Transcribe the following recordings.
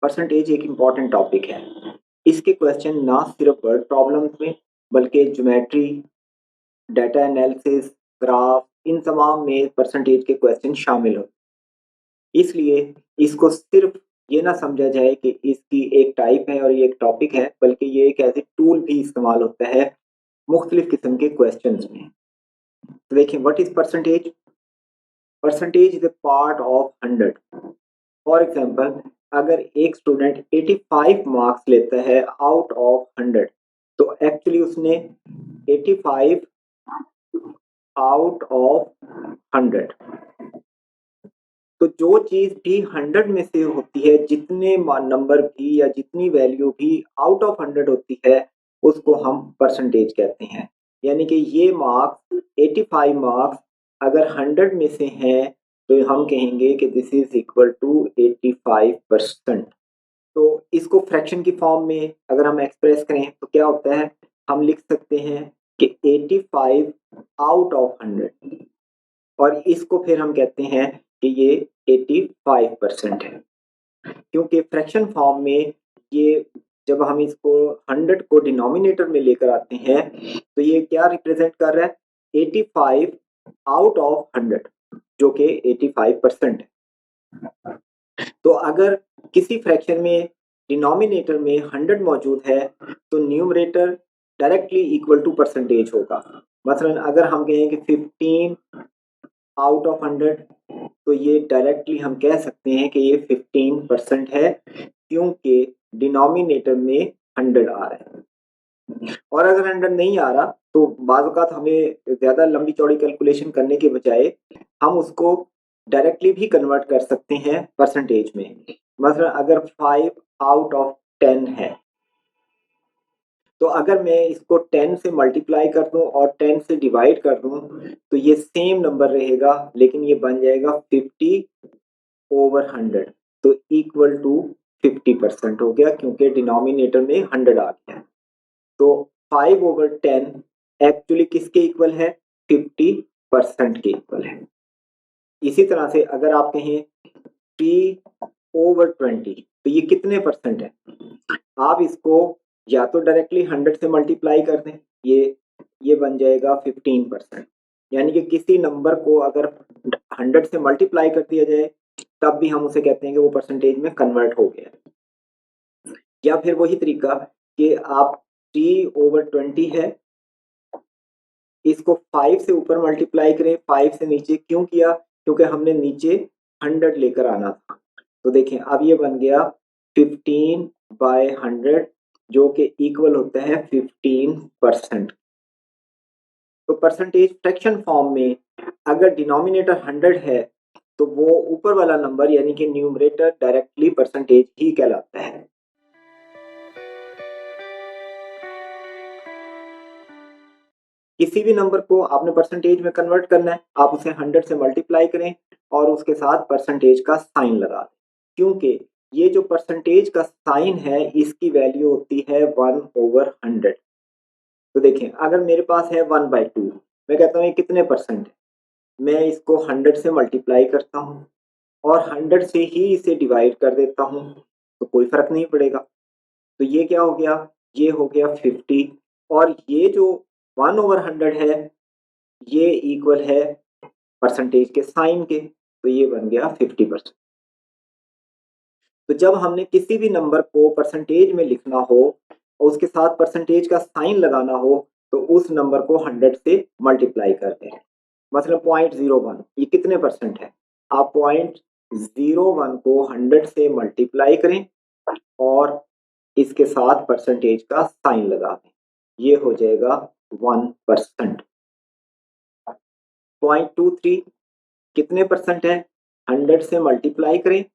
Percentage एक important topic है। इसके क्वेश्चन ना सिर्फ वर्ड प्रॉब्लम्स में बल्कि ज्योमेट्री, डाटा एनालिसिस, ग्राफ, इन तमाम में परसेंटेज के क्वेश्चन शामिल हो। इसलिए इसको सिर्फ ये ना समझा जाए कि इसकी एक टाइप है और ये एक टॉपिक है, बल्कि ये एक एज ए टूल भी इस्तेमाल होता है मुख्तलिफ किस्म के क्वेश्चंस में। तो देखिए, what is percentage? Percentage is a part of 100। For example, अगर एक स्टूडेंट 85 मार्क्स लेता है आउट ऑफ 100, तो एक्चुअली उसने 85 आउट ऑफ 100। तो जो चीज भी 100 में से होती है, जितने नंबर भी या जितनी वैल्यू भी आउट ऑफ 100 होती है, उसको हम परसेंटेज कहते हैं। यानी कि ये मार्क्स 85 मार्क्स अगर 100 में से हैं, तो हम कहेंगे कि दिस इज इक्वल टू 85%। तो इसको फ्रैक्शन की फॉर्म में अगर हम एक्सप्रेस करें तो क्या होता है, हम लिख सकते हैं कि 85 आउट ऑफ 100, और इसको फिर हम कहते हैं कि ये 85% है। क्योंकि फ्रैक्शन फॉर्म में ये, जब हम इसको 100 को डिनोमिनेटर में लेकर आते हैं, तो ये क्या रिप्रेजेंट कर रहा है? 85 आउट ऑफ 100, जो कि 85% है। तो अगर किसी फ्रैक्शन में डिनोमिनेटर में 100 मौजूद है, तो numerator directly equal to percentage होगा। मसलन अगर हम कहें कि 15 आउट ऑफ 100, तो ये डायरेक्टली हम कह सकते हैं कि ये 15% है, क्योंकि डिनोमिनेटर में 100 आ रहा है। और अगर 100 नहीं आ रहा, तो बाज़ औक़ात हमें ज़्यादा लंबी चौड़ी कैलकुलेशन करने के बजाय हम उसको डायरेक्टली भी कन्वर्ट कर सकते हैं परसेंटेज में। मतलब अगर 5 आउट ऑफ 10 है, तो अगर मैं इसको 10 से मल्टीप्लाई कर दूं और 10 से डिवाइड कर दूं, तो ये सेम नंबर रहेगा, लेकिन ये बन जाएगा 50 ओवर 100, तो इक्वल टू 50% हो गया, क्योंकि डिनोमिनेटर में 100 आ गया। तो 5 ओवर 10 एक्चुअली किसके इक्वल है? 50% के इक्वल है। इसी तरह से अगर आप कहें 3 ओवर 20, तो ये कितने परसेंट है? आप इसको या तो डायरेक्टली 100 से मल्टीप्लाई कर दें, ये बन जाएगा 15%। यानी कि किसी नंबर को अगर 100 से मल्टीप्लाई कर दिया जाए, तब भी हम उसे कहते हैं कि वो परसेंटेज में कन्वर्ट हो गया। या फिर वही तरीका कि आप 3 ओवर 20 है, इसको 5 से ऊपर मल्टीप्लाई करें, 5 से नीचे क्यों किया? क्योंकि हमने नीचे 100 लेकर आना था। तो देखें, अब ये बन गया 15/100, जो कि इक्वल होता है 15%। तो परसेंटेज फ्रैक्शन फॉर्म में अगर डिनोमिनेटर 100 है, तो वो ऊपर वाला नंबर यानी कि न्यूमरेटर डायरेक्टली परसेंटेज ही कहलाता है। किसी भी नंबर को आपने परसेंटेज में कन्वर्ट करना है, आप उसे 100 से मल्टीप्लाई करें और उसके साथ परसेंटेज का साइन लगा दें, क्योंकि ये जो परसेंटेज का साइन है, इसकी वैल्यू होती है 1 ओवर 100। तो देखें, अगर मेरे पास है 1/2, मैं कहता हूँ ये कितने परसेंट है? मैं इसको 100 से मल्टीप्लाई करता हूँ और 100 से ही इसे डिवाइड कर देता हूँ, तो कोई फर्क नहीं पड़ेगा। तो ये क्या हो गया? ये हो गया 50, और ये जो 1 ओवर 100 है, ये इक्वल है परसेंटेज के साइन के, तो ये बन गया 50%। तो जब हमने किसी भी नंबर को परसेंटेज में लिखना हो और उसके साथ परसेंटेज का साइन लगाना हो, तो उस नंबर को 100 से मल्टीप्लाई करते हैं। मतलब 0.01, ये कितने परसेंट है? आप 0.01 को 100 से मल्टीप्लाई करें और इसके साथ परसेंटेज का साइन लगा दें, ये हो जाएगा 1%। 0.23 कितने परसेंट है? 100 से मल्टीप्लाई करें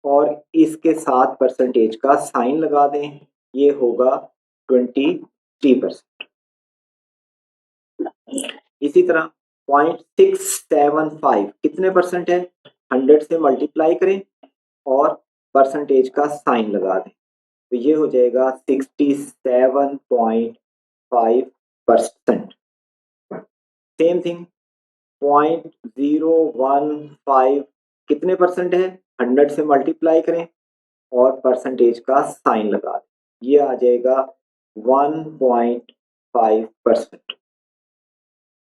और इसके साथ परसेंटेज का साइन लगा दें, ये होगा 23%। इसी तरह 0.675 कितने परसेंट है? 100 से मल्टीप्लाई करें और परसेंटेज का साइन लगा दें, तो ये हो जाएगा 67.5%। सेम थिंग 0.015 कितने परसेंट है? 100 से मल्टीप्लाई करें और परसेंटेज का साइन लगा दें, ये आ जाएगा 1.5%।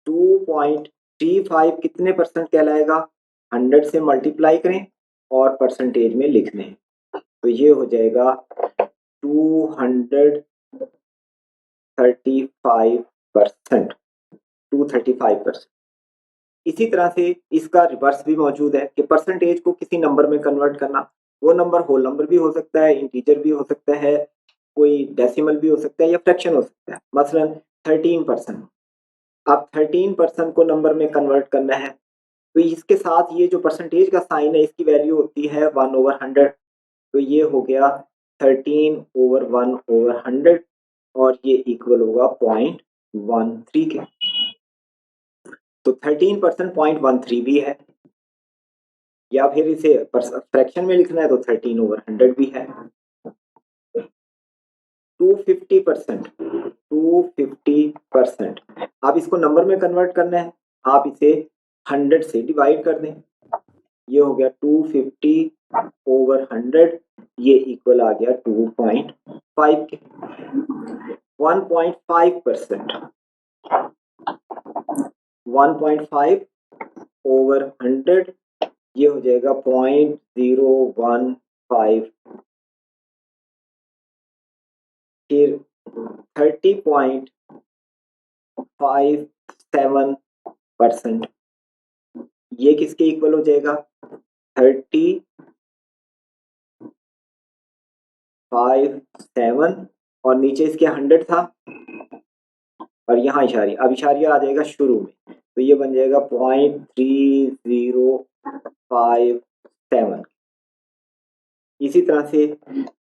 2.35 कितने परसेंट कहलाएगा, 100 से मल्टीप्लाई करें और परसेंटेज में लिख दें, तो ये हो जाएगा 235%। 235%। इसी तरह से इसका रिवर्स भी मौजूद है कि परसेंटेज को किसी नंबर में कन्वर्ट करना। वो नंबर होल नंबर भी हो सकता है, इंटीजर भी हो सकता है, कोई डेसिमल भी हो सकता है या फ्रैक्शन हो सकता है। मसलन 13%, आप 13% को नंबर में कन्वर्ट करना है तो इसके साथ ये जो परसेंटेज का साइन है इसकी वैल्यू होती है 1/100, तो ये हो गया 13/1/100 और ये इक्वल होगा 0.13 के। तो 13% 0.13 भी है, या फिर इसे फ्रैक्शन में लिखना है तो 13/100 भी है। 250%, 250%, आप इसको नंबर में कन्वर्ट करना है, आप इसे 100 से डिवाइड कर दें, ये हो गया 250/100, ये इक्वल आ गया 2.5 के। 1.5%, 1.5/100, ये हो जाएगा 0.015। फिर 30.57%, ये किसके इक्वल हो जाएगा, 30.57 और नीचे इसके 100 था और यहाँ इशारिया, अब इशारिया आ जाएगा शुरू में, तो ये बन जाएगा 0.3057। इसी तरह से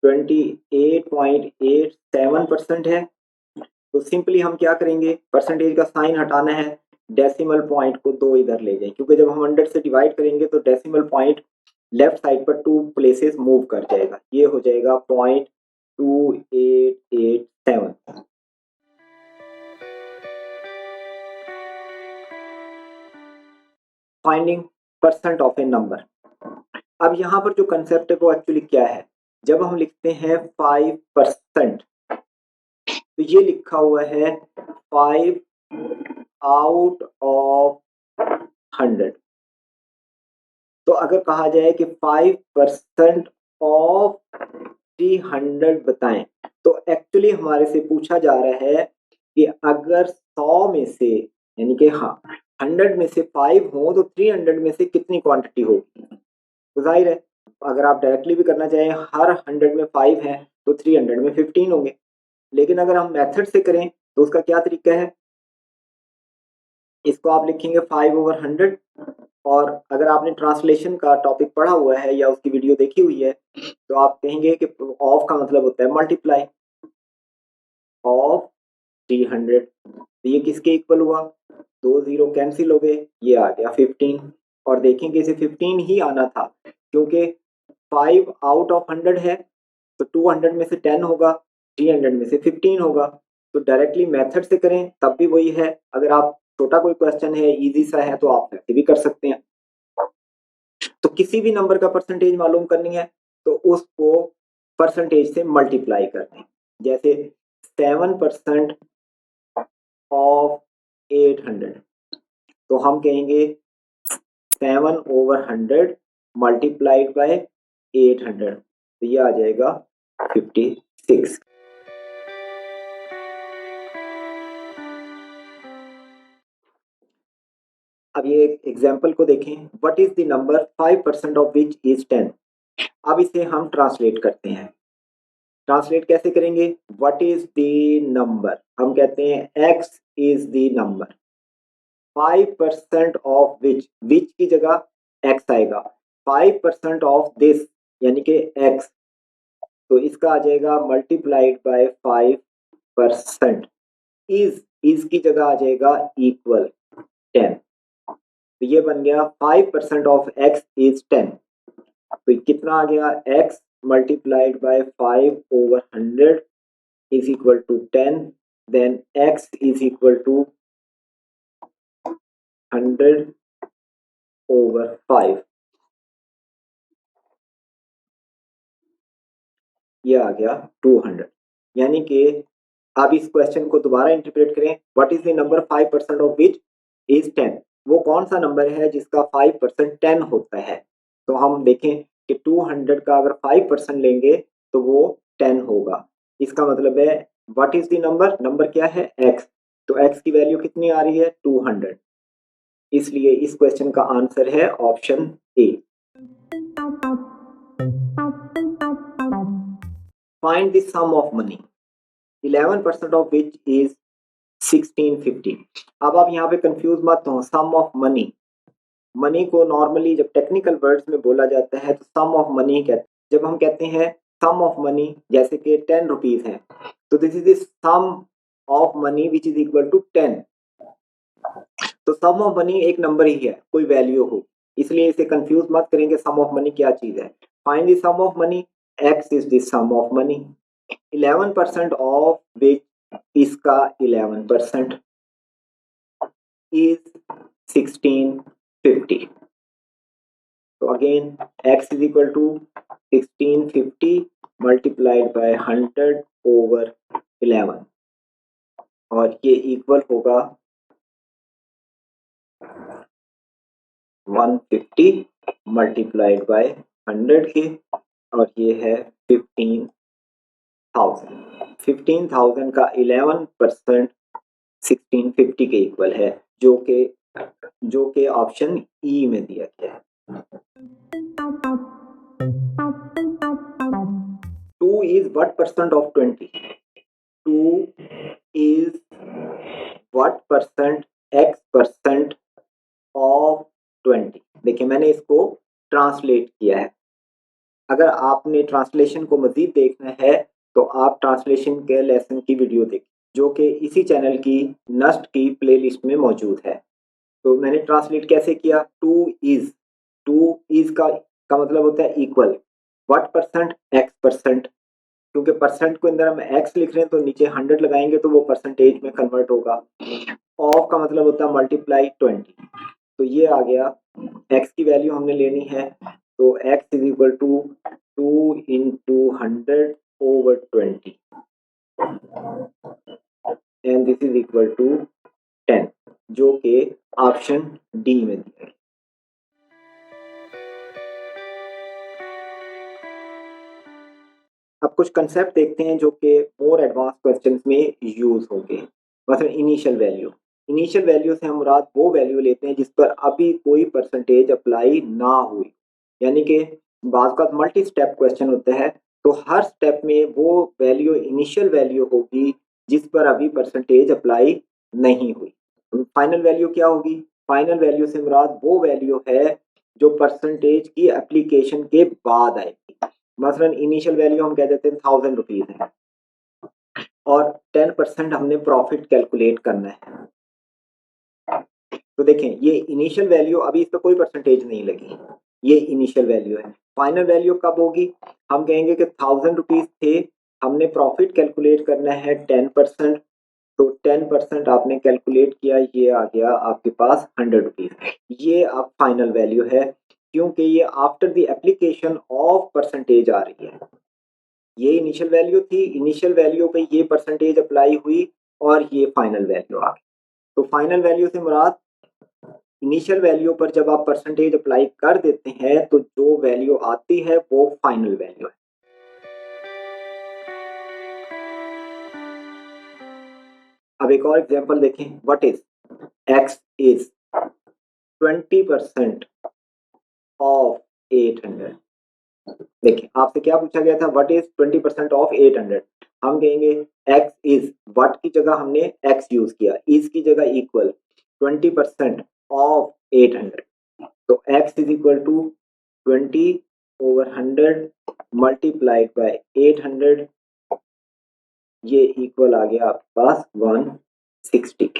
28.87% है, तो सिंपली हम क्या करेंगे, परसेंटेज का साइन हटाना है, डेसिमल पॉइंट को 2 इधर ले जाए, क्योंकि जब हम 100 से डिवाइड करेंगे तो डेसिमल पॉइंट लेफ्ट साइड पर 2 प्लेसेस मूव कर जाएगा, ये हो जाएगा 0.2887। Finding percent of A number. अब यहाँ पर जो कंसेप्ट है वो एक्चुअली क्या है, जब हम लिखते हैं 5%, तो ये लिखा हुआ है 5 आउट ऑफ 100। तो अगर कहा जाए कि 5% ऑफ 300 बताएं, तो एक्चुअली हमारे से पूछा जा रहा है कि अगर 100 में से, यानी कि हाँ 100 में से 5 हो तो 300 में से कितनी क्वांटिटी होगी। तो जाहिर है अगर आप डायरेक्टली भी करना चाहें, हर 100 में 5 है तो 300 में 15 होंगे, लेकिन अगर हम मेथड से करें तो उसका क्या तरीका है, इसको आप लिखेंगे 5/100, और अगर आपने ट्रांसलेशन का टॉपिक पढ़ा हुआ है या उसकी वीडियो देखी हुई है तो आप कहेंगे कि ऑफ का मतलब होता है मल्टीप्लाई ऑफ 300, तो ये किसके इक्वल हुआ, 2 0 कैंसिल हो गए, ये आ गया 15, और देखेंगे इसे 15 ही आना था क्योंकि 5 आउट ऑफ 100 है, तो 200 में से 10 होगा, 300 में से 15 होगा, तो डायरेक्टली मेथड से करें तब भी वही है, अगर आप छोटा कोई क्वेश्चन है इजी सा है तो आप ऐसे भी कर सकते हैं। तो किसी भी नंबर का परसेंटेज मालूम करनी है तो उसको परसेंटेज से मल्टीप्लाई कर दें, जैसे 7% ऑफ 800, तो हम कहेंगे 7/100 मल्टीप्लाइड बाय 800, तो ये आ जाएगा 56। अब ये एग्जाम्पल को देखें, what is the number 5% of which is 10। अब इसे हम ट्रांसलेट करते हैं, ट्रांसलेट कैसे करेंगे, व्हाट इज द नंबर, हम कहते हैं x is the number, 5% of which की जगह x आएगा, 5% ऑफ दिस यानी कि x, तो इसका आ जाएगा मल्टीप्लाइड बाय 5%, इज की जगह आ जाएगा इक्वल 10, तो ये बन गया 5% ऑफ x इज 10, तो कितना आ गया, x multiplied by 5/100 is equal to 10, then x is equal to 100/5। ये आ गया 200। यानी कि आप इस क्वेश्चन को दोबारा इंटरप्रेट करें, what is the number 5% of which is 10। वो कौन सा नंबर है जिसका 5% 10 होता है। तो हम देखें कि 200 का अगर 5% लेंगे तो वो 10 होगा। इसका मतलब है what is the number, number क्या है x, तो x की वैल्यू कितनी आ रही है 200। इसलिए इस क्वेश्चन का आंसर है option A. Find the sum of money 11% of which is 1650। अब आप यहाँ पे कंफ्यूज मत हो, सम ऑफ मनी, मनी को नॉर्मली जब टेक्निकल वर्ड्स में बोला जाता है तो सम ऑफ मनी कहते हैं। जब हम कहते हैं सम ऑफ मनी, जैसे कि 10 रुपीज है, तो this is the sum of money which is equal to 10। तो सम ऑफ मनी एक नंबर ही है, कोई वैल्यू हो, इसलिए इसे कंफ्यूज मत करेंगे सम ऑफ मनी क्या चीज है। Find the sum of money, x is the sum of money. 11% of which, इसका 11% is 1650. So again x is equal to 1650 multiplied by 100 over 11 और ये इक्वल होगा 150 मल्टीप्लाइड बाय 100 के, और ये है 15,000। 15,000 का 11% 1650 के इक्वल है, जो के ऑप्शन ई में दिया गया है। 2 is what percent of 20? 2 is what percent x% of 20? देखिए मैंने इसको ट्रांसलेट किया है। अगर आपने ट्रांसलेशन को मजीद देखना है तो आप ट्रांसलेशन के लेसन की वीडियो देखें, जो कि इसी चैनल की नस्ट की प्लेलिस्ट में मौजूद है। तो मैंने ट्रांसलेट कैसे किया, 2 इज का मतलब होता है इक्वल, व्हाट परसेंट x%, क्योंकि परसेंट को अंदर हम x लिख रहे हैं तो नीचे 100 लगाएंगे तो वो परसेंटेज में कन्वर्ट होगा। ऑफ का मतलब होता है मल्टीप्लाई 20, तो ये आ गया, x की वैल्यू हमने लेनी है, तो x is equal to 2 into 100 over 20 and this is equal to 10, जो कि ऑप्शन डी में दिया है। अब कुछ कंसेप्ट देखते हैं जो कि मोर एडवांस क्वेश्चंस में यूज होंगे। मतलब इनिशियल वैल्यू से हम मुराद वो वैल्यू लेते हैं जिस पर अभी कोई परसेंटेज अप्लाई ना हुई, यानी कि बाज़ का मल्टी स्टेप क्वेश्चन होता है, तो हर स्टेप में वो वैल्यू इनिशियल वैल्यू होगी जिस पर अभी परसेंटेज अप्लाई नहीं हुई। फाइनल वैल्यू क्या होगी, फाइनल वैल्यू से मुराद वो वैल्यू है जो परसेंटेज की एप्लीकेशन के बाद आएगी। मसलन इनिशियल वैल्यू हम कह देते हैं 1000 रुपीज है और 10% हमने प्रॉफिट कैलकुलेट करना है। तो देखें ये इनिशियल वैल्यू, अभी इस पर कोई परसेंटेज नहीं लगी, ये इनिशियल वैल्यू है। फाइनल वैल्यू कब होगी, हम कहेंगे कि 1000 रुपीज थे, हमने प्रॉफिट कैलकुलेट करना है 10%, तो 10% आपने कैलकुलेट किया, ये आ गया आपके पास 100 रुपीज। ये अब फाइनल वैल्यू है, क्योंकि ये after the application of percentage आ रही है। ये इनिशियल वैल्यू थी, इनिशियल वैल्यू पे ये परसेंटेज अप्लाई हुई और ये फाइनल वैल्यू आ गई। तो फाइनल वैल्यू से मुराद इनिशियल वैल्यू पर जब आप परसेंटेज अप्लाई कर देते हैं तो जो वैल्यू आती है वो फाइनल वैल्यू है। अब एक और एग्जांपल देखें, what is x is 20% of 800। देखिए आपसे क्या पूछा गया था, व्हाट इज 20% ऑफ 800। हम कहेंगे x इज, व्हाट की जगह हमने x यूज किया, इज की जगह इक्वल 20% ऑफ 800, तो x is equal to 20 over 100 multiplied by 800, ये इक्वल आ गया आपके पास 160,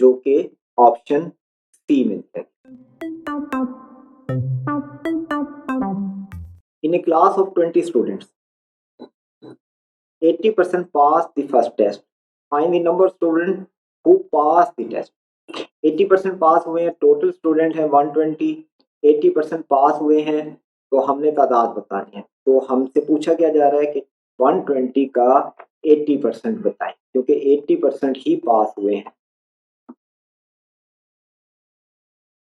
जो कि ऑप्शन सी में है। In a class of 20 students, 80% pass the first test. Find the number of students who pass the test. 80% पास हुए हैं, टोटल स्टूडेंट है 120, 80% पास हुए हैं, तो हमने तादाद बतानी है। तो हमसे पूछा क्या जा रहा है कि 120 का 80% बताएं, क्योंकि 80% ही पास हुए हैं।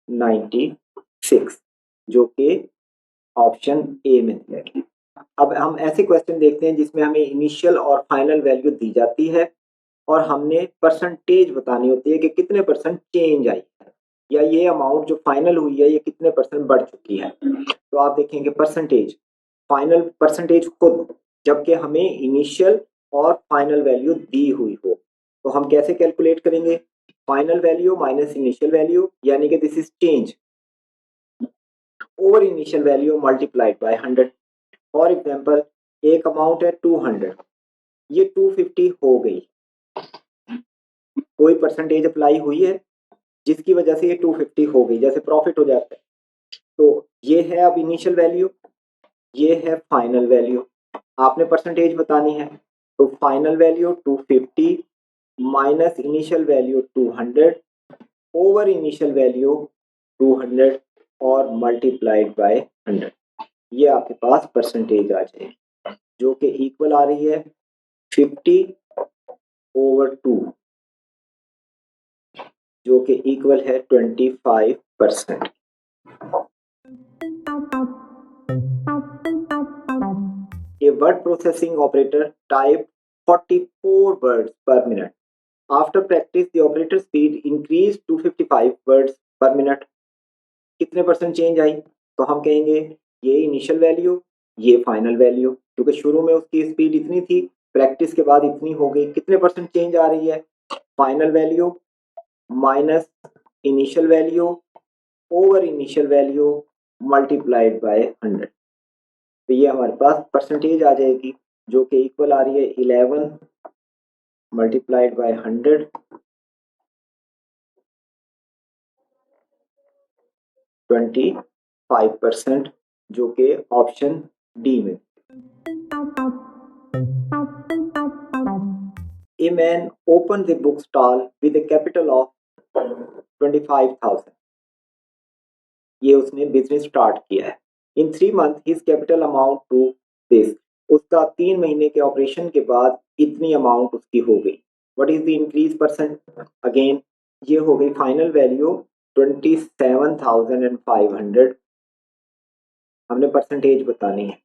96, जो कि ऑप्शन ए में दिया गया। अब हम ऐसे क्वेश्चन देखते हैं जिसमें हमें इनिशियल और फाइनल वैल्यू दी जाती है और हमने परसेंटेज बतानी होती है कि कितने परसेंट चेंज आई है, या ये अमाउंट जो फाइनल हुई है ये कितने परसेंट बढ़ चुकी है। तो आप देखेंगे परसेंटेज, फाइनल परसेंटेज खुद, जबकि हमें इनिशियल और फाइनल वैल्यू दी हुई हो, तो हम कैसे कैलकुलेट करेंगे? Final value minus initial value, यानी कि this is change over initial value multiplied by 100। For example, एक अमाउंट है 200, ये 250 हो गई, कोई परसेंटेज अप्लाई हुई है जिसकी वजह से ये 250 हो गई, जैसे प्रॉफिट हो जाता है। तो ये है अब इनिशियल वैल्यू, ये है फाइनल वैल्यू, आपने परसेंटेज बतानी है। तो final value 250 minus initial value 200 over initial value 200 और मल्टीप्लाइड बाय 100, ये आपके पास परसेंटेज आ जाएगी, जो कि इक्वल आ रही है 50/2, जो कि इक्वल है 25%। A word processing operator type 44 words per minute. After practice, the operator speed increased to 55 words per minute. कितने परसेंट चेंज आई? तो हम कहेंगे ये इनिशियल वैल्यू, ये फाइनल वैल्यू, क्योंकि शुरू में उसकी स्पीड इतनी थी, प्रैक्टिस के बाद इतनी हो गई। कितने परसेंट चेंज आ रही है? Final value minus initial value over initial value multiplied by 100, तो ये हमारे पास परसेंटेज आ जाएगी, जो कि इक्वल आ रही है 11 मल्टीप्लाइड बाय 100, 25%, जो कि ऑप्शन डी में। A man opened the book stall with a capital of 25,000. ये उसने बिजनेस स्टार्ट किया है। In 3 months his capital amount to this, उसका 3 महीने के ऑपरेशन के बाद इतनी अमाउंट उसकी हो गई। What is the increase percent? Again ये हो गई फाइनल वैल्यू 27,500, हमने परसेंटेज बतानी है।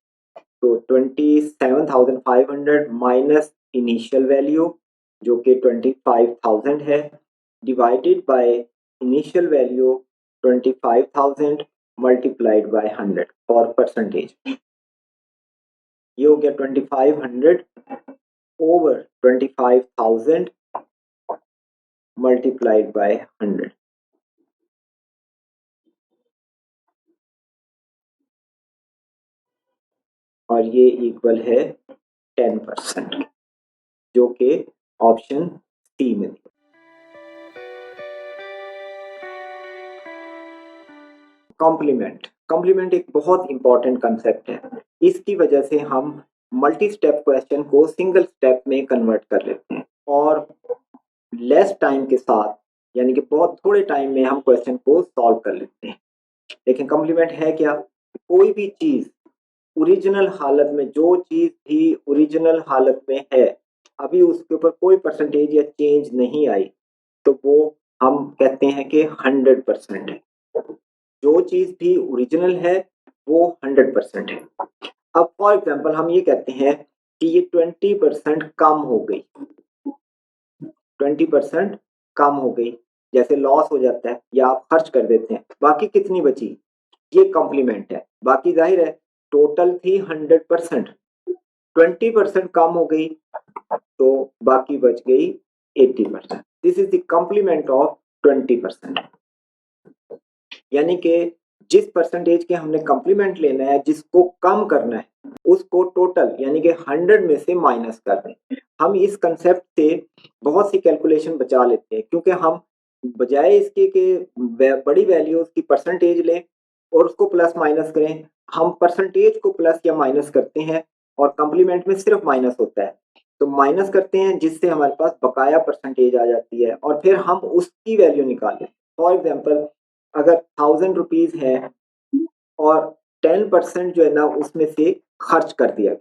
तो 27,500 माइनस इनिशियल वैल्यू जो कि 25,000 है, divided by initial value 25,000 multiplied by 100 for percentage, ये हो गया 2500 ओवर 25,000 मल्टीप्लाइड बाय 100, और ये इक्वल है 10%, जो कि ऑप्शन सी में। कॉम्प्लीमेंट, कॉम्प्लीमेंट एक बहुत इंपॉर्टेंट कंसेप्ट है। इसकी वजह से हम मल्टी स्टेप क्वेश्चन को सिंगल स्टेप में कन्वर्ट कर लेते हैं और लेस टाइम के साथ, यानी कि बहुत थोड़े टाइम में हम क्वेश्चन को सॉल्व कर लेते हैं। लेकिन कॉम्प्लीमेंट है क्या? कोई भी चीज ओरिजिनल हालत में, जो चीज भी ओरिजिनल हालत में है, अभी उसके ऊपर कोई परसेंटेज या चेंज नहीं आई, तो वो हम कहते हैं कि 100% है। जो चीज भी ओरिजिनल है वो 100% है। अब फॉर एग्जांपल हम ये कहते हैं कि ये 20% कम हो गई, 20% कम हो गई, जैसे लॉस हो जाता है या आप खर्च कर देते हैं, बाकी कितनी बची? ये कॉम्प्लीमेंट है। बाकी जाहिर है टोटल थी 100%, 20% कम हो गई तो बाकी बच गई 80%। This is the complement of 20%, यानी कि जिस परसेंटेज के हमने कॉम्प्लीमेंट लेना है, जिसको कम करना है, उसको टोटल यानी कि 100 में से माइनस कर दें। हम इस कंसेप्ट से बहुत सी कैलकुलेशन बचा लेते हैं, क्योंकि हम बजाय इसके कि बड़ी वैल्यूज की परसेंटेज लें और उसको प्लस माइनस करें, हम परसेंटेज को प्लस या माइनस करते हैं और कॉम्प्लीमेंट में सिर्फ माइनस होता है। तो माइनस करते हैं जिससे हमारे पास बकाया परसेंटेज आ जाती है और फिर हम उसकी वैल्यू निकालें। फॉर एग्जाम्पल, अगर 1000 रुपीज है और 10% जो है ना उसमें से खर्च कर दिया,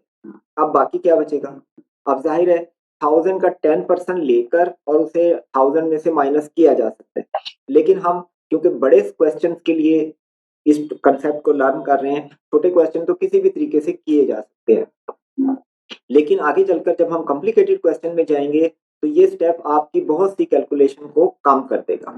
अब बाकी क्या बचेगा? अब जाहिर है 1000 का 10% लेकर और उसे 1000 में से माइनस किया जा सकता है, लेकिन हम क्योंकि बड़े क्वेश्चन के लिए इस कंसेप्ट को लर्न कर रहे हैं, छोटे क्वेश्चन तो किसी भी तरीके से किए जा सकते हैं, लेकिन आगे चलकर जब हम कॉम्प्लिकेटेड क्वेश्चन में जाएंगे तो ये स्टेप आपकी बहुत सी कैलकुलेशन को कम कर देगा।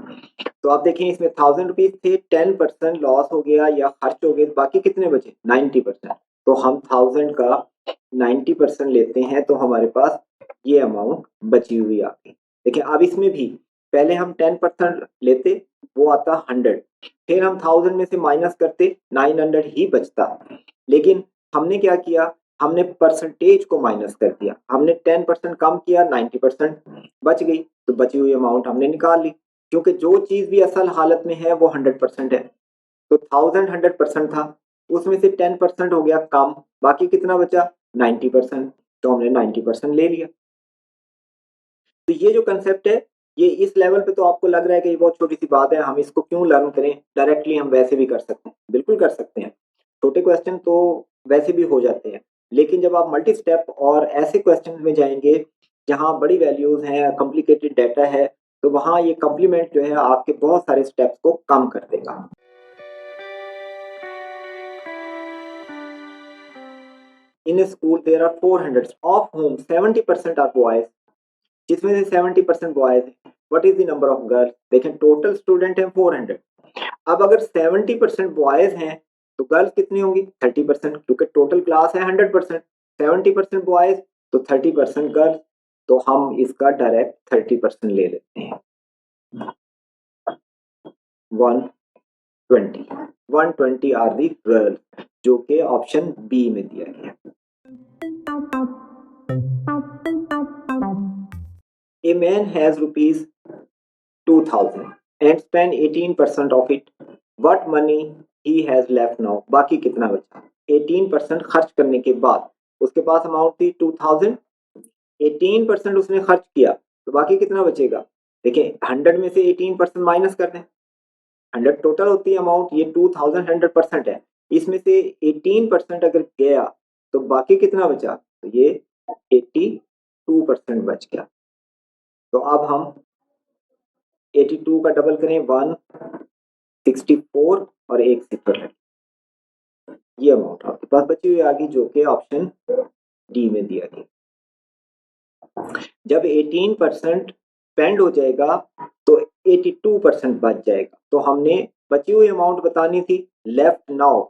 तो आप देखें इसमें 1000 रुपीज थे, 10% लॉस हो गया या खर्च हो गए, तो बाकी कितने बचे? 90%। तो हम 1000 का 90% लेते हैं तो हमारे पास ये अमाउंट बची हुई आती। देखिए अब इसमें भी पहले हम 10% लेते, वो आता 100, फिर हम 1000 में से माइनस करते 900 ही बचता, लेकिन हमने क्या किया, हमने परसेंटेज को माइनस कर दिया, हमने 10% कम किया, 90% बच गई, तो बची हुई अमाउंट हमने निकाल ली, क्योंकि जो चीज भी असल हालत में है वो 100% है। तो 1000 100% था, उसमें से 10% हो गया कम, बाकी कितना बचा? 90%। तो हमने 90% ले लिया। तो ये जो कंसेप्ट है, ये इस लेवल पे तो आपको लग रहा है कि ये बहुत छोटी सी बात है, हम इसको क्यों लर्न करें, डायरेक्टली हम वैसे भी कर सकते हैं, बिल्कुल कर सकते हैं, छोटे क्वेश्चन तो वैसे भी हो जाते हैं, लेकिन जब आप मल्टी स्टेप और ऐसे क्वेश्चन में जाएंगे जहाँ बड़ी वैल्यूज हैं, कॉम्प्लिकेटेड डाटा है, तो वहाँ ये कॉम्प्लीमेंट जो है आपके बहुत सारे स्टेप्स को कम कर देगा। In school there are 400 of whom 70% are boys, जिसमें से 70% बॉयज हैं। What is the number of girls? देखें टोटल स्टूडेंट हैं 400, अब अगर 70% बॉयज हैं तो गर्ल्स कितनी होंगी? 30%, क्योंकि टोटल क्लास है 100%, 70% बॉयज तो 30% गर्ल्स, तो हम इसका डायरेक्ट 30% ले लेते हैं। 120 120 आर दी गर्ल्स, जो कि ऑप्शन बी में दिया गया। A man has rupees 2000 and spent 18% of it. What money he has left now? बाकी कितना बचा? 18% खर्च करने के बाद उसके पास अमाउंट थी 2000, 18% उसने खर्च किया, तो बाकी कितना बचेगा? देखिए 100 में से 18% माइनस कर दें, 100 टोटल होती है अमाउंट, ये 2000 100% है, इसमें से 18% अगर गया तो बाकी कितना बचा? तो ये 82% बच गया। तो अब हम 82 का डबल करें 164 और एक सिफर लगे, ये अमाउंट आपके पास बची हुई आ गई, जो कि ऑप्शन डी में दिया गया। जब 18% स्पेंड हो जाएगा तो 82% बच जाएगा, तो हमने बची हुई अमाउंट बतानी थी। Left now,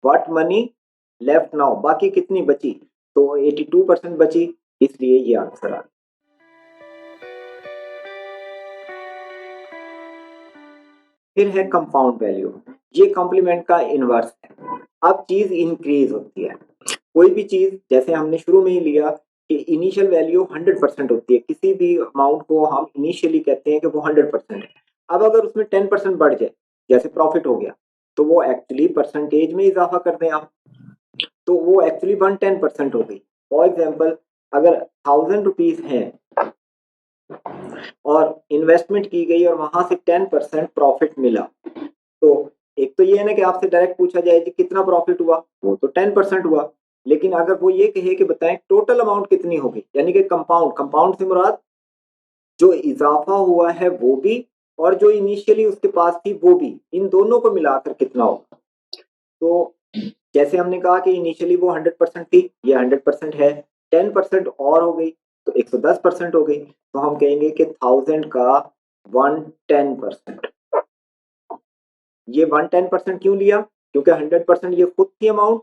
what money left now, बाकी कितनी बची? तो 82% बची, इसलिए ये आंसर आ गया। फिर है कंपाउंड वैल्यू, ये कॉम्प्लीमेंट का इनवर्स है। अब चीज इंक्रीज होती है, कोई भी चीज जैसे हमने शुरू में ही लिया कि इनिशियल वैल्यू 100% होती है, किसी भी अमाउंट को हम इनिशियली कहते हैं कि वो 100% है। अब अगर उसमें 10% बढ़ जाए, जैसे प्रॉफिट हो गया, तो वो एक्चुअली परसेंटेज में इजाफा कर दें आप, तो वो एक्चुअली 110% हो गई। फॉर एग्जाम्पल अगर 1000 रुपीज है और इन्वेस्टमेंट की गई और वहां से 10% प्रॉफिट मिला, तो एक तो ये है ना कि आपसे डायरेक्ट पूछा जाए कि कितना प्रॉफिट हुआ, वो तो 10% हुआ, लेकिन अगर वो ये कहे कि बताएं टोटल अमाउंट कितनी होगी, यानी कि कंपाउंड, कंपाउंड से मुराद जो इजाफा हुआ है वो भी और जो इनिशियली उसके पास थी वो भी, इन दोनों को मिलाकर कितना होगा। तो जैसे हमने कहा कि इनिशियली वो 100% थी, ये 100% है, 10% और हो गई तो 110% हो गई, तो हम कहेंगे कि 1000 का 110%। ये 110% क्यों लिया? क्योंकि 100% ये खुद थी अमाउंट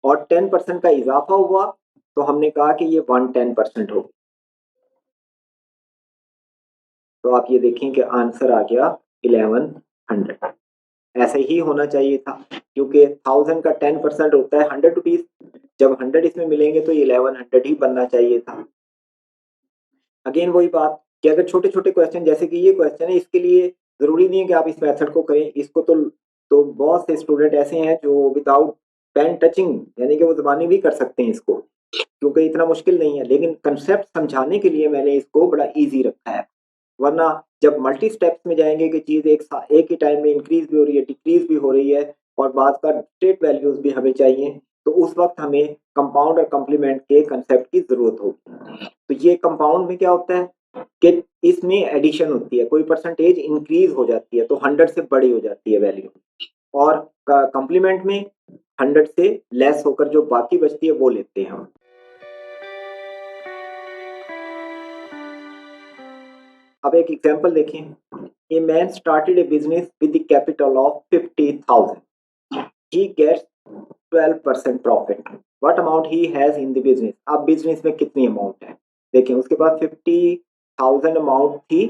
और 10% का इजाफा हुआ, तो हमने कहा कि ये 110% होगी। तो आप ये देखें कि आंसर आ गया 1100। ऐसे ही होना चाहिए था, क्योंकि 1000 का 10% होता है 100 रुपीज, जब 100 इसमें मिलेंगे तो 1100 ही बनना चाहिए था। अगेन वही बात कि अगर छोटे छोटे क्वेश्चन जैसे कि ये क्वेश्चन है, इसके लिए जरूरी नहीं है कि आप इस मेथड को करें, इसको तो बहुत से स्टूडेंट ऐसे हैं जो विदाउट पेन टचिंग यानी कि वो जबानी भी कर सकते हैं इसको, क्योंकि इतना मुश्किल नहीं है, लेकिन कंसेप्ट समझाने के लिए मैंने इसको बड़ा इजी रखा है। वरना जब मल्टी स्टेप्स में जाएंगे कि चीज एक ही टाइम में इंक्रीज भी हो रही है, डिक्रीज भी हो रही है, और बात का स्टेट वैल्यूज भी हमें चाहिए, तो उस वक्त हमें कंपाउंड और कॉम्प्लीमेंट के कंसेप्ट की जरूरत होगी। तो ये कंपाउंड में क्या होता है कि इसमें एडिशन होती है, कोई परसेंटेज इंक्रीज हो जाती है तो 100 से बड़ी हो जाती है वैल्यू, और कॉम्प्लीमेंट में 100 से लेस होकर जो बाकी बचती है वो लेते हैं हम। अब एक एग्जांपल देखें, a man started A business with the capital of 50,000, he gets 12% profit, what amount he has in the business. अब बिजनेस में कितनी अमाउंट है, देखें उसके पास 50,000 अमाउंट थी,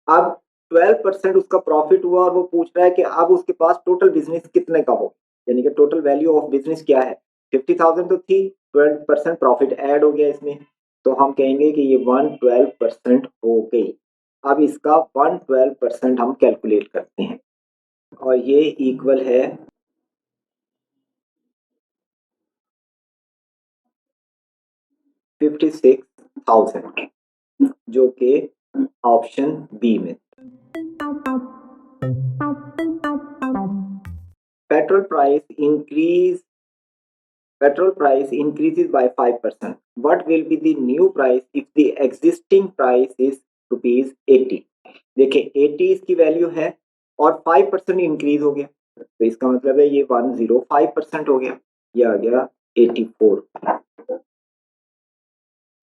अब 12% उसका प्रॉफिट हुआ और वो पूछ रहा है कि अब उसके पास टोटल बिजनेस कितने का हो, यानी कि टोटल वैल्यू ऑफ बिजनेस क्या है। 50,000 तो थी, 12% प्रॉफिट ऐड हो गया इसमें, तो हम कहेंगे कि ये 112% हो गई। अब इसका 112% हम कैलकुलेट करते हैं और ये इक्वल है 56,000, जो कि ऑप्शन बी में। Petrol price increases by 5%. What will be the new price if the existing price is rupees 80? देखिए 80 इसकी वैल्यू है और 5% इंक्रीज हो गया, तो इसका मतलब है ये 105% हो गया, ये आ गया 84,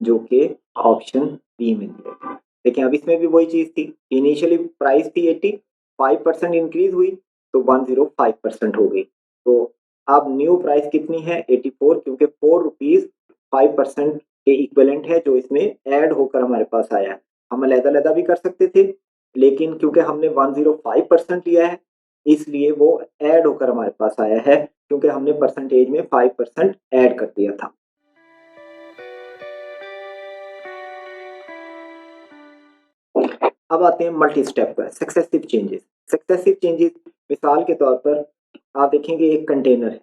जो कि ऑप्शन बी में दिया। देखिए अब इसमें भी वही चीज थी, इनिशियली प्राइस थी 80, 5% इंक्रीज हुई तो 105% हो गई। तो अब न्यू प्राइस कितनी है 84, क्योंकि 4 रुपीज 5% के इक्विवेलेंट है जो इसमें ऐड होकर हमारे पास आया है। हम अलग-अलग भी कर सकते थे, लेकिन क्योंकि हमने 105% लिया है इसलिए वो ऐड होकर हमारे पास आया है, क्योंकि हमने परसेंटेज में 5% ऐड कर दिया था। अब आते हैं मल्टी स्टेप पर, सक्सेसिव चेंजेस। सक्सेसिव चेंजेस मिसाल के तौर पर आप देखेंगे एक कंटेनर है,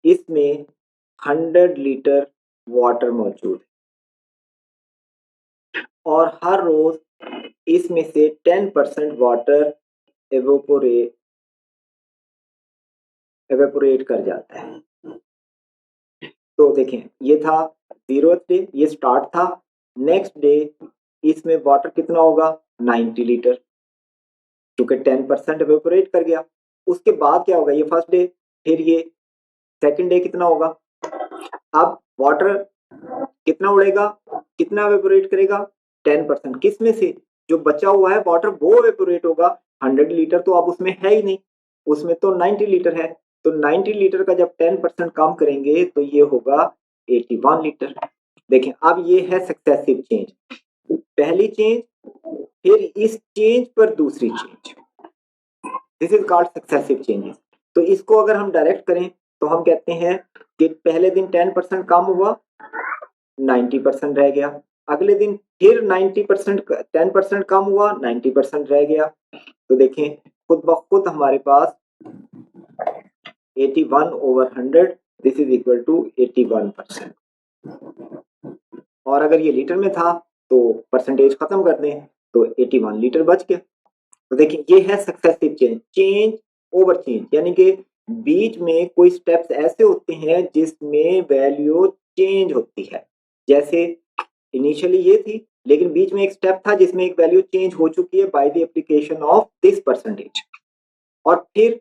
इसमें 100 लीटर वाटर मौजूद है और हर रोज इसमें से 10% वाटर एवेपोरेट कर जाता है। तो देखें ये था 0th डे, ये स्टार्ट था, नेक्स्ट डे इसमें वाटर कितना होगा 90 लीटर, क्योंकि 10% एवेपोरेट कर गया। उसके बाद क्या होगा, ये फर्स्ट डे, फिर ये सेकंड डे कितना होगा, अब वाटर कितना उड़ेगा, कितना एवेपोरेट करेगा 10%, किस में से जो बचा हुआ है वाटर वो एवेपोरेट होगा। 100 लीटर तो अब उसमें है ही नहीं, उसमें तो 90 लीटर है, तो 90 लीटर का जब 10% कम करेंगे तो ये होगा 81 लीटर। देखें अब ये है सक्सेसिव चेंज, पहली चेंज फिर इस चेंज पर दूसरी change, this is called successive changes. तो इसको अगर हम डायरेक्ट करें तो हम कहते हैं कि पहले दिन 10% कम हुआ 90% रह गया, अगले दिन फिर 90% 10% कम हुआ 90% रह गया। तो देखें खुद ब खुद हमारे पास 81/100 दिस इज इक्वल टू 81%। और अगर ये लीटर में था तो परसेंटेज खत्म कर दें तो 81 लीटर बच गया। तो देखिए ये है successive change, change over change, यानी कि बीच में कोई स्टेप्स ऐसे होते हैं जिसमें वैल्यू चेंज होती है। जैसे इनिशियली ये थी, लेकिन बीच में एक स्टेप था जिसमें एक वैल्यू चेंज हो चुकी है by the application of this percentage, और फिर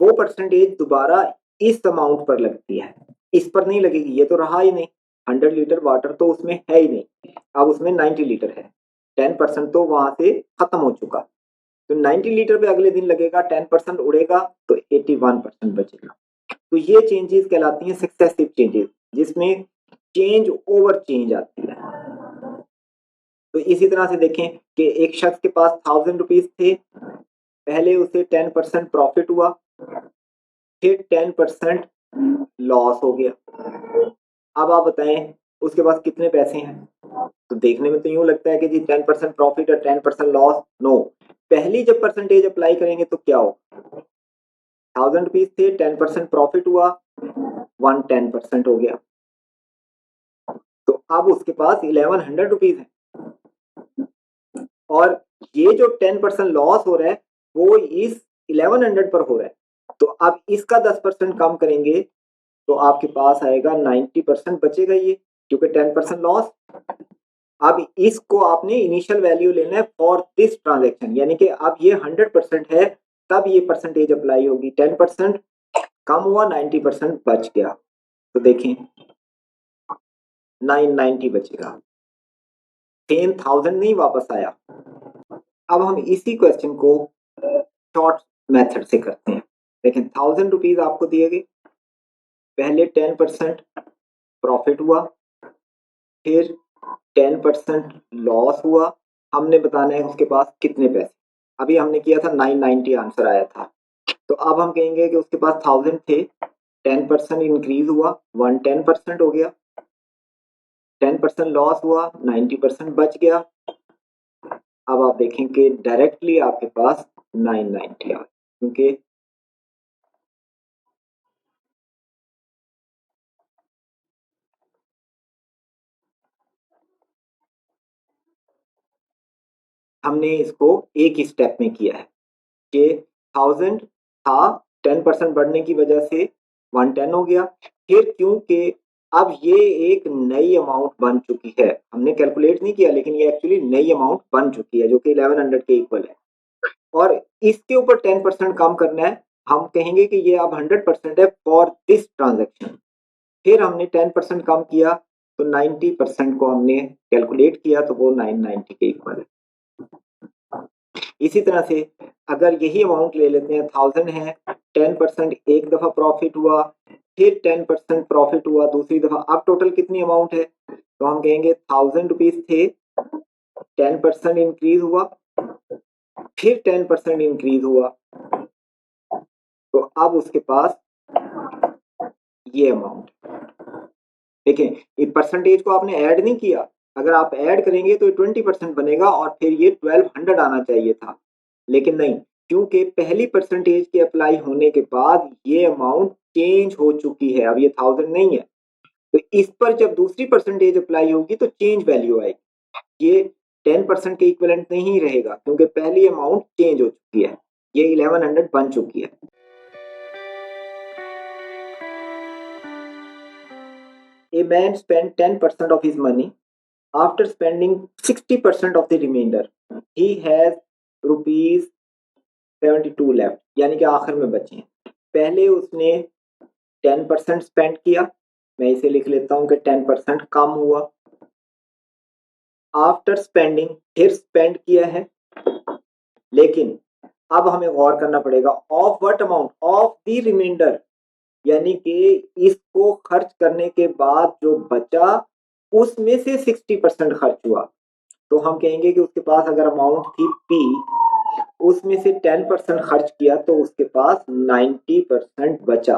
वो परसेंटेज दोबारा इस अमाउंट पर लगती है, इस पर नहीं लगेगी, ये तो रहा ही नहीं, 100 लीटर वाटर तो उसमें है ही नहीं, अब उसमें 90 लीटर है, 10% तो वहां से खत्म हो चुका, तो 90 लीटर पे अगले दिन लगेगा, 10% उड़ेगा तो 81% बचेगा। तो ये चेंजेस कहलाती हैं सक्सेसिव चेंजेस, जिसमें चेंज ओवर चेंज आती है। तो इसी तरह से देखें कि एक शख्स के पास 1000 रुपीज थे, पहले उसे 10% प्रॉफिट हुआ, फिर 10% लॉस हो गया। अब आप बताएं उसके पास कितने पैसे हैं। तो देखने में तो यूं लगता है कि जी 10% प्रॉफिट और 10% लॉस, नो, पहली जब परसेंटेज अप्लाई करेंगे तो क्या हो, 1000 रुपीज थे, 10% प्रॉफिट हुआ, 110% हो गया, तो अब उसके पास 1100 रुपीज है, और ये जो 10% लॉस हो रहा है वो इस 1100 पर हो रहा है, तो अब इसका 10% कम करेंगे तो आपके पास आएगा 90% बचेगा ये, क्योंकि 10% लॉस। अब इसको आपने इनिशियल वैल्यू लेना है फॉर दिस ट्रांजेक्शन, यानी कि अब ये 100% है तब ये परसेंटेज अप्लाई होगी। 10% कम हुआ, 90% बच गया, तो देखें 990 बचेगा, 10,000 नहीं वापस आया। अब हम इसी क्वेश्चन को शॉर्ट मेथड से करते हैं। देखें 1000 रुपीज आपको दिए गए, पहले 10% प्रॉफिट हुआ, फिर 10% लॉस हुआ, हमने बताना है उसके पास कितने पैसे। अभी हमने किया था 990 आंसर आया था, तो अब हम कहेंगे कि उसके पास 1000 थे, 10% इंक्रीज हुआ, 110% हो गया, 10% लॉस हुआ, 90% बच गया। अब आप देखेंगे डायरेक्टली आपके पास 990 आ, क्योंकि हमने इसको एक ही स्टेप में किया है कि 1000 था, 10% बढ़ने की वजह से 110 हो गया। फिर क्योंकि अब ये एक नई अमाउंट बन चुकी है, हमने कैलकुलेट नहीं किया लेकिन ये एक्चुअली नई अमाउंट बन चुकी है जो कि 1100 के इक्वल है, और इसके ऊपर 10% कम करना है। हम कहेंगे कि ये अब 100% है फॉर दिस ट्रांजेक्शन। फिर हमने 10% कम किया तो 90% को हमने कैलकुलेट किया तो वो 990 के इक्वल है। इसी तरह से अगर यही अमाउंट ले लेते हैं, 1000 है, 10% एक दफा प्रॉफिट हुआ, फिर 10% प्रॉफिट हुआ दूसरी दफा, अब टोटल कितनी अमाउंट है, तो हम कहेंगे 1000 रुपीज थे, 10% इंक्रीज हुआ, फिर 10% इंक्रीज हुआ, तो अब उसके पास ये अमाउंट। देखें इस परसेंटेज को आपने ऐड नहीं किया, अगर आप ऐड करेंगे तो 20% बनेगा और फिर ये 1200 आना चाहिए था, लेकिन नहीं, क्योंकि पहली परसेंटेज के अप्लाई होने के बाद ये अमाउंट चेंज हो चुकी है, अब ये 1000 नहीं है, तो इस पर जब दूसरी परसेंटेज अप्लाई होगी तो चेंज वैल्यू आएगी, ये 10% के इक्विवेलेंट नहीं रहेगा क्योंकि पहली अमाउंट चेंज हो चुकी है, ये 1100 बन चुकी है। A man spent 10% of his money. After spending 60% of the remainder, he has rupees 72 left, यानी कि आखिर में बचे हैं। पहले उसने 10% स्पेंड किया, मैं इसे लिख लेता हूं कि 10% कम हुआ। आफ्टर स्पेंडिंग फिर स्पेंड किया है, लेकिन अब हमें गौर करना पड़ेगा of what amount, of the remainder, यानी कि इसको खर्च करने के बाद जो बचा उसमें से 60% खर्च हुआ, तो हम कहेंगे कि उसके पास अगर अमाउंट थी पी, उसमें से 10% खर्च किया तो उसके पास 90% बचा।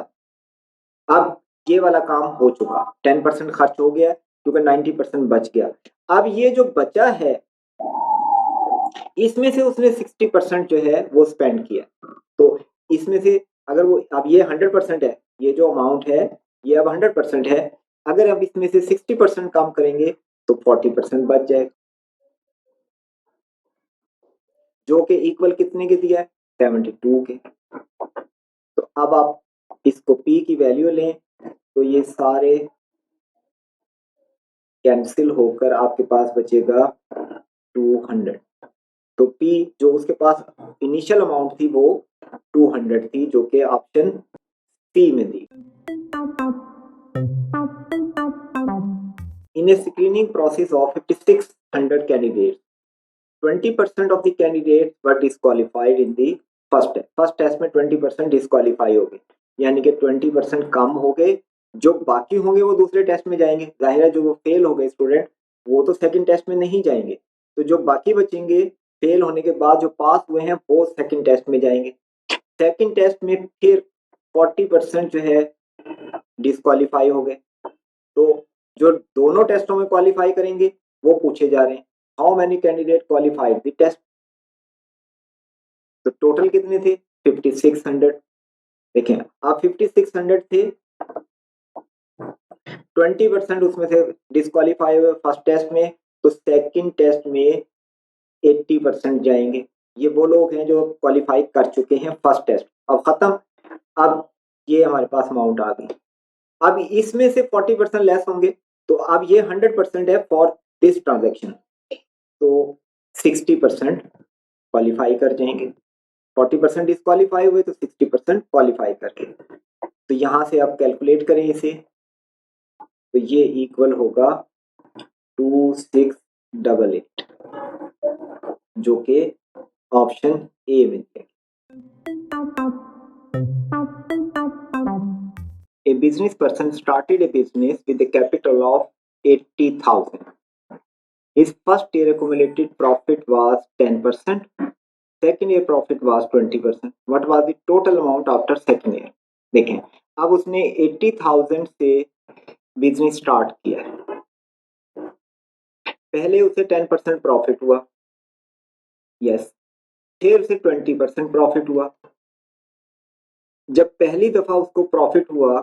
अब ये वाला काम हो चुका, 10% खर्च हो गया क्योंकि 90% बच गया। अब ये जो बचा है इसमें से उसने 60% जो है वो स्पेंड किया, तो इसमें से अगर वो, अब ये 100% है, ये जो अमाउंट है ये अब 100% है, अगर अब इसमें से 60% कम करेंगे तो 40% बच जाएगा, जो कि इक्वल कितने के दिया है, 72 के। तो अब आप इसको P की वैल्यू लें तो ये सारे कैंसिल होकर आपके पास बचेगा 200। तो P जो उसके पास इनिशियल अमाउंट थी वो 200 थी, जो कि ऑप्शन सी में दी। In a screening process of 5600 candidates, 20% of the candidates were disqualified in the first test. First test में 20% डिस्क्वालीफाई हो गए, यानी कि 20% कम हो गए, जो बाकी होंगे वो दूसरे टेस्ट में जाएंगे, जाहिर है जो वो फेल हो गए स्टूडेंट वो तो सेकंड टेस्ट में नहीं जाएंगे, तो जो बाकी बचेंगे फेल होने के बाद जो पास हुए हैं वो सेकंड टेस्ट में जाएंगे। सेकंड टेस्ट में फिर 40% जो है डिस्क्वालीफाई हो गए, तो जो दोनों टेस्टों में क्वालिफाई करेंगे वो पूछे जा रहे हैं, how many candidate qualified the test, तो टोटल कितने थे 5600। देखें आप 5600 थे, 20% उसमें से डिस्क्वालीफाई हुए फर्स्ट टेस्ट में, तो सेकंड टेस्ट में 80% जाएंगे, ये वो लोग हैं जो क्वालिफाई कर चुके हैं फर्स्ट टेस्ट। अब खत्म, अब ये हमारे पास अमाउंट आ गई। अब इसमें से 40% लेस होंगे, तो अब ये 100% है फॉर दिस ट्रांजेक्शन, तो 60% क्वालिफाई कर जाएंगे। 40% डिसक्वालीफाई हुए तो 60% क्वालिफाई करके, तो यहां से आप कैलकुलेट करें इसे, तो ये इक्वल होगा 2688, जो कि ऑप्शन ए में है। A business person started a business with a capital of 80,000. His first year accumulated profit was 10%. Second year profit was 20%. What was the total amount after second year? देखें, अब उसने 80,000 से business start किया है। पहले उसे 10% प्रॉफिट हुआ, yes. फिर उसे 20% प्रॉफिट हुआ। जब पहली दफा उसको प्रॉफिट हुआ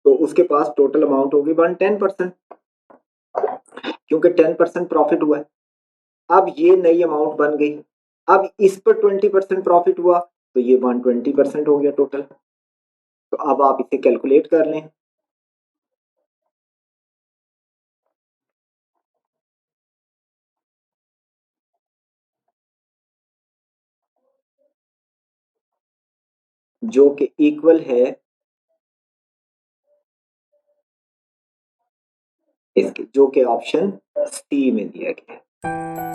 तो उसके पास टोटल अमाउंट होगी 110%, क्योंकि 10% प्रॉफिट हुआ है। अब ये नई अमाउंट बन गई। अब इस पर 20% प्रॉफिट हुआ तो ये 120% हो गया टोटल। तो अब आप इसे कैलकुलेट कर लें। जो कि इक्वल है इसके, जो कि ऑप्शन सी में दिया गया है।